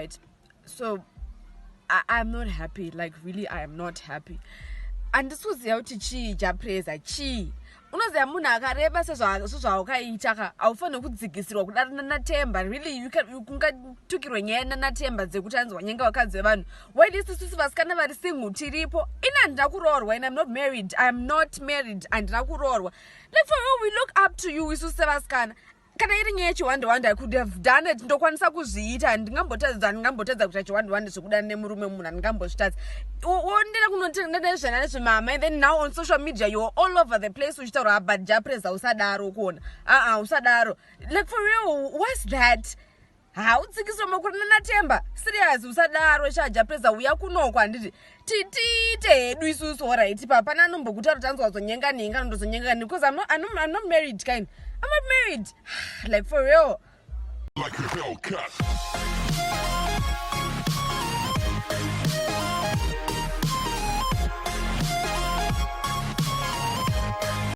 right? So I'm not happy. Like, really, I am not happy. And this was the Jah Praiser chi. Unoziya munhu akareba sezvawakaita ka haufaniri kudzikisirwa kudaro nanatemba. Really, you kungatukirwe nyaya nanatemba dzekuti anzi wanyenga vakadzi vevanhu. Why this is vasikana vari single tiripo? Ina handina kuroorwa and I'm not married. I'm not married and handina kuroorwa. Like, for real, we look up to you isusu sevasikana. Kana iri nyaya yechiwanda I could have done it. Ndokwanisa kuzviita. Handingambotadza kuita chiwanda zvekudana nemurume munhu handingambozvitadza. Wondera kunotenda nezvenamama, and then now on social media you're all over the place uchitaura but Jah Praiser usadaro kuona. Usadaro. Like, for real, what's that? Haudzikiswa makuru nanatemba. Serious, usadaro Jah Praiser uya kunoko handiti. Tite hedu isusu alright. Papana anombokuta kuti anzwazonyenga ndozonyenga because I'm not married kind. I'm not married. Like, for real. Like a Hellcat.